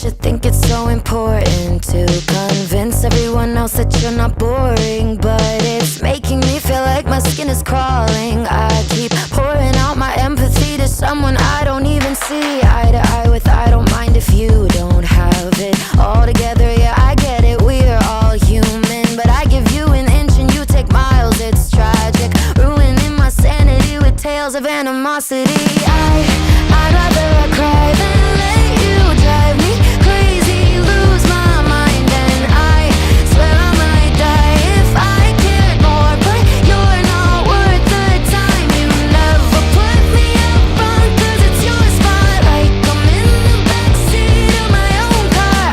should think it's so important to convince everyone else that you're not boring, but it's making me feel like my skin is crawling. I keep pouring out my empathy to someone I don't even see eye to eye with. I don't mind if you don't have it all together. Yeah, I get it, we're all human, but I give you an inch and you take miles. It's tragic, ruining my sanity with tales of animosity. I'd rather cry than let you drive me crazy, lose my mind, and I swear I might die if I cared more, but you're not worth the time. You never put me up front, 'cause it's your spotlight. I'm in the backseat of my own car.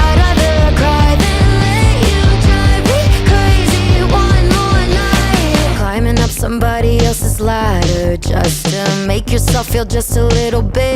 I'd rather cry than let you drive me crazy one more night. Climbing up somebody else's ladder just to make yourself feel just a little bit